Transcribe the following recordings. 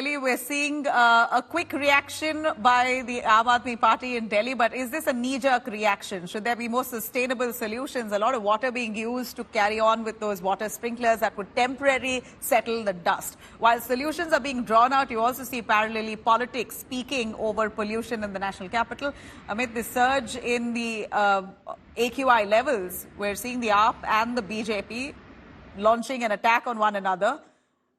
Delhi. We're seeing a quick reaction by the Aam Aadmi Party in Delhi, but is this a knee-jerk reaction? Should there be more sustainable solutions? A lot of water being used to carry on with those water sprinklers that would temporarily settle the dust. While solutions are being drawn out, you also see parallelly politics speaking over pollution in the national capital. Amid the surge in the AQI levels, we're seeing the AAP and the BJP launching an attack on one another,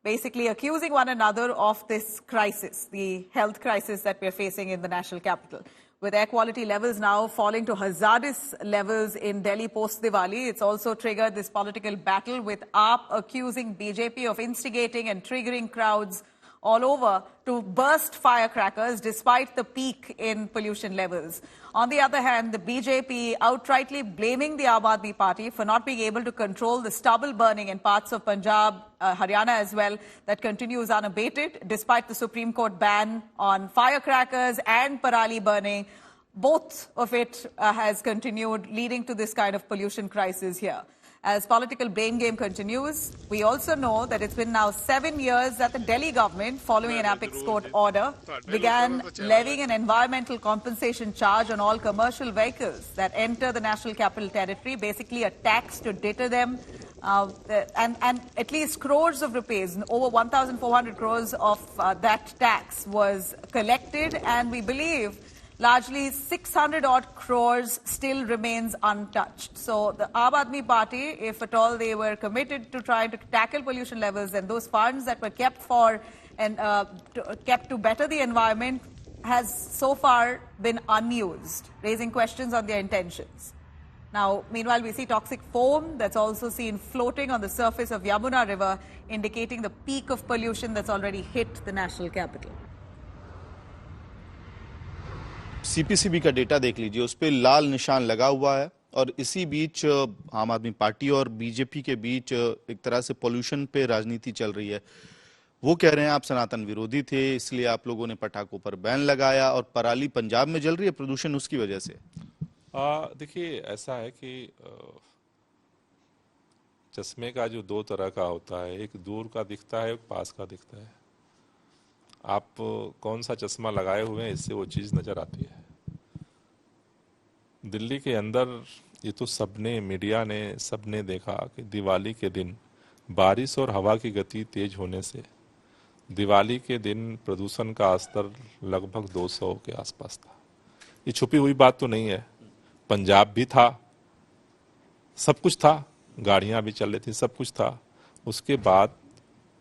basically accusing one another of this crisis, the health crisis that we're facing in the national capital. With air quality levels now falling to hazardous levels in Delhi post-Diwali, it's also triggered this political battle with AAP accusing BJP of instigating and triggering crowds all over to burst firecrackers despite the peak in pollution levels. On the other hand, the BJP outrightly blaming the Aam Aadmi Party for not being able to control the stubble burning in parts of Punjab, Haryana as well, that continues unabated despite the Supreme Court ban on firecrackers and parali burning. Both of it has continued, leading to this kind of pollution crisis here. As political blame game continues, we also know that it's been now 7 years that the Delhi government, following an apex court order, began levying an environmental compensation charge on all commercial vehicles that enter the national capital territory, basically a tax to deter them. And at least crores of rupees, over 1,400 crores of that tax was collected, and we believe largely 600 odd crores still remains untouched. So the Aam Aadmi Party, if at all they were committed to trying to tackle pollution levels, and those funds that were kept for and kept to better the environment has so far been unused, raising questions on their intentions. Now, meanwhile, we see toxic foam that's also seen floating on the surface of Yamuna River, indicating the peak of pollution that's already hit the national capital. CPCB का data देख लीजिए, उस पर लाल निशान लगा हुआ है और इसी बीच आम आदमी पार्टी और बीजेपी के बीच एक तरह से पोल्यूशन पे राजनीति चल रही है। वो कह रहे हैं आप सनातन विरोधी थे, इसलिए आप लोगों ने पटाखों पर बैन लगाया, और पराली पंजाब में जल रही है प्रदूषण उसकी वजह से। देखिए, ऐसा है कि चश्मे का जो दो तरह का होता है, एक दूर का दिखता है, एक पास का दिखता है। आप कौन सा चश्मा लगाए हुए हैं, इससे वो चीज़ नज़र आती है। दिल्ली के अंदर ये तो सबने, मीडिया ने, सबने देखा कि दिवाली के दिन बारिश और हवा की गति तेज होने से दिवाली के दिन प्रदूषण का स्तर लगभग 200 के आसपास था। ये छुपी हुई बात तो नहीं है। पंजाब भी था, सब कुछ था, गाड़ियाँ भी चल रही थी, सब कुछ था। उसके बाद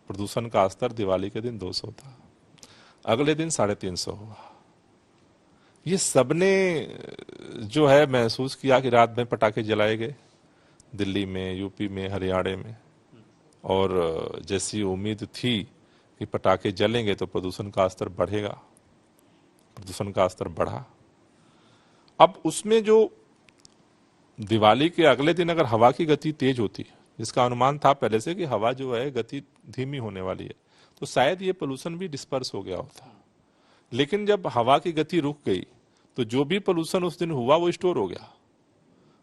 प्रदूषण का स्तर दिवाली के दिन 200 था, अगले दिन 350 हुआ। ये सबने जो है महसूस किया कि रात में पटाखे जलाए गए दिल्ली में, यूपी में, हरियाणा में, और जैसी उम्मीद थी कि पटाखे जलेंगे तो प्रदूषण का स्तर बढ़ेगा, प्रदूषण का स्तर बढ़ा। अब उसमें जो दिवाली के अगले दिन अगर हवा की गति तेज होती, जिसका अनुमान था पहले से कि हवा जो है गति धीमी होने वाली है, तो शायद ये पोल्यूशन भी डिस्पर्स हो गया होता। लेकिन जब हवा की गति रुक गई तो जो भी पोल्यूशन उस दिन हुआ वो स्टोर हो गया,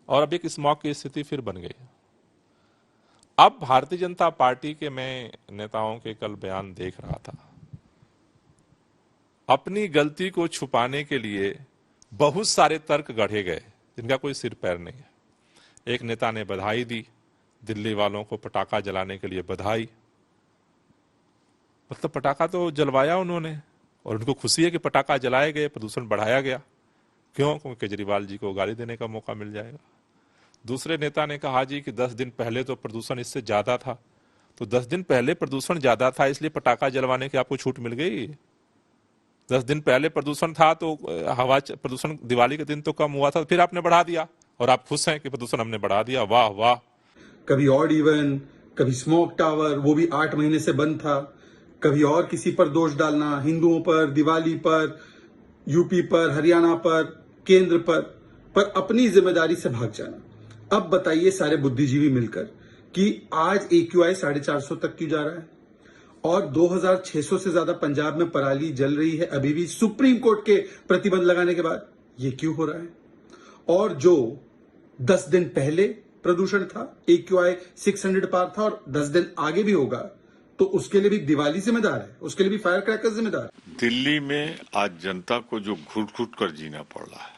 और अब एक स्मॉग की स्थिति फिर बन गई। अब भारतीय जनता पार्टी के मैं नेताओं के कल बयान देख रहा था, अपनी गलती को छुपाने के लिए बहुत सारे तर्क गढ़े गए जिनका कोई सिर पैर नहीं है। एक नेता ने बधाई दी, दिल्ली वालों को पटाखा जलाने के लिए बधाई। मतलब पटाखा तो जलवाया उन्होंने, और उनको खुशी है कि पटाखा जलाए गए, प्रदूषण बढ़ाया गया। क्यों? क्योंकि केजरीवाल जी को गाली देने का मौका मिल जाएगा। दूसरे नेता ने कहा जी कि 10 दिन पहले तो प्रदूषण इससे ज्यादा था, तो 10 दिन पहले प्रदूषण ज्यादा था इसलिए पटाखा जलवाने की आपको छूट मिल गई। 10 दिन पहले प्रदूषण था तो हवा प्रदूषण दिवाली के दिन तो कम हुआ था, फिर आपने बढ़ा दिया और आप खुश हैं कि प्रदूषण हमने बढ़ा दिया। वाह वाह। कभी ऑड इवन, कभी स्मोक टावर, वो भी 8 महीने से बंद था। कभी और किसी पर दोष डालना, हिंदुओं पर, दिवाली पर, यूपी पर, हरियाणा पर, केंद्र पर अपनी जिम्मेदारी से भाग जाना। अब बताइए सारे बुद्धिजीवी मिलकर कि आज AQI 450 तक क्यों जा रहा है, और 2600 से ज्यादा पंजाब में पराली जल रही है अभी भी सुप्रीम कोर्ट के प्रतिबंध लगाने के बाद। ये क्यों हो रहा है? और जो 10 दिन पहले प्रदूषण था, AQI 600 पार था, और 10 दिन आगे भी होगा, तो उसके लिए भी दिवाली जिम्मेदार है, उसके लिए भी फायर क्रैकर जिम्मेदार है। दिल्ली में आज जनता को जो घुट घुट कर जीना पड़ रहा है,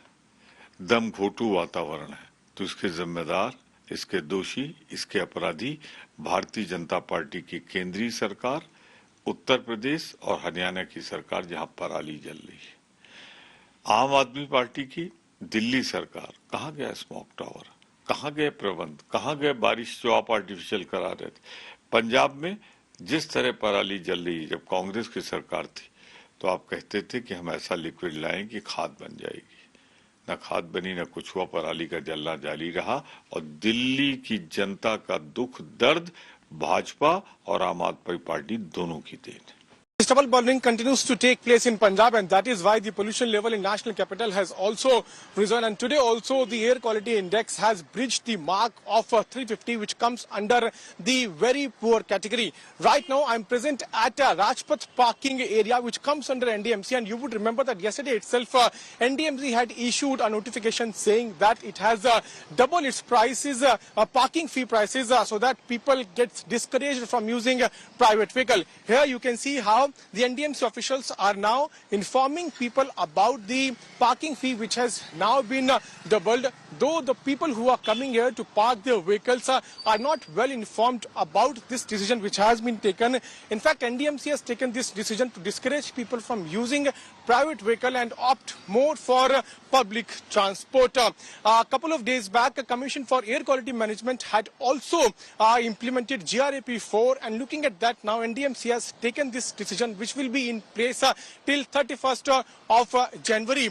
दम घोटू वातावरण है, तो इसके जिम्मेदार, इसके दोषी, इसके अपराधी भारतीय जनता पार्टी की केंद्रीय सरकार, उत्तर प्रदेश और हरियाणा की सरकार, जहां पराली जल रही है। आम आदमी पार्टी की दिल्ली सरकार, कहां गया स्मॉग टावर, कहां गए प्रबंध, कहां गए बारिश जो आप आर्टिफिशियल करा रहे थे। पंजाब में जिस तरह पराली जल रही, जब कांग्रेस की सरकार थी तो आप कहते थे कि हम ऐसा लिक्विड लाएं कि खाद बन जाएगी। न खाद बनी, न कुछ हुआ, पराली का जलना जारी रहा। और दिल्ली की जनता का दुख दर्द भाजपा और आम आदमी पार्टी दोनों की देन है। Stubble burning continues to take place in Punjab, and that is why the pollution level in national capital has also risen. And today also the air quality index has breached the mark of 350, which comes under the very poor category. Right now I'm present at Rajpath parking area, which comes under NDMC, and you would remember that yesterday itself NDMC had issued a notification saying that it has doubled its prices, parking fee prices, so that people get discouraged from using private vehicle. Here you can see how the NDMC officials are now informing people about the parking fee, which has now been doubled. Though the people who are coming here to park their vehicles are not well informed about this decision which has been taken. In fact, NDMC has taken this decision to discourage people from using private vehicle and opt more for public transport. A couple of days back, a Commission for Air Quality Management had also implemented GRAP4, and looking at that now, NDMC has taken this decision, which will be in place till 31st of January.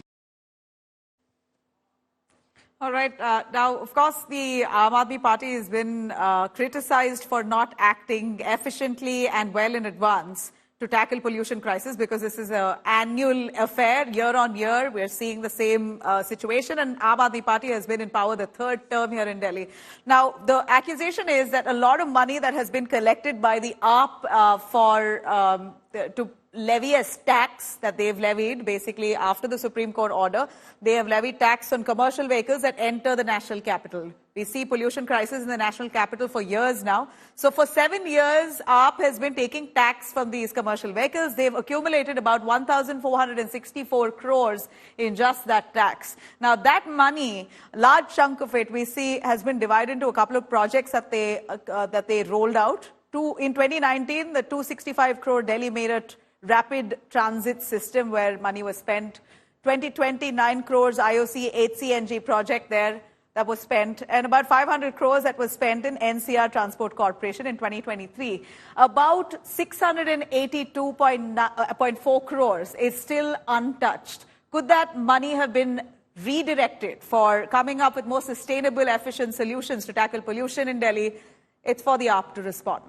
All right. Now, of course, the Aam Aadmi Party has been criticized for not acting efficiently and well in advance to tackle pollution crisis, because this is an annual affair. Year on year, we're seeing the same situation, and Aam Aadmi Party has been in power the third term here in Delhi. Now, the accusation is that a lot of money that has been collected by the AAP to levy as tax that they've levied, basically after the Supreme Court order, they have levied tax on commercial vehicles that enter the national capital. We see pollution crisis in the national capital for years now. So for 7 years, AAP has been taking tax from these commercial vehicles. They've accumulated about 1,464 crores in just that tax. Now that money, large chunk of it, we see has been divided into a couple of projects that they rolled out. In 2019, the 265 crore Delhi Meerut rapid transit system where money was spent. 2020, 9 crores IOC 8CNG project there that was spent, and about 500 crores that was spent in NCR Transport Corporation in 2023. About 682.4 crores is still untouched. Could that money have been redirected for coming up with more sustainable, efficient solutions to tackle pollution in Delhi? It's for the AAP to respond.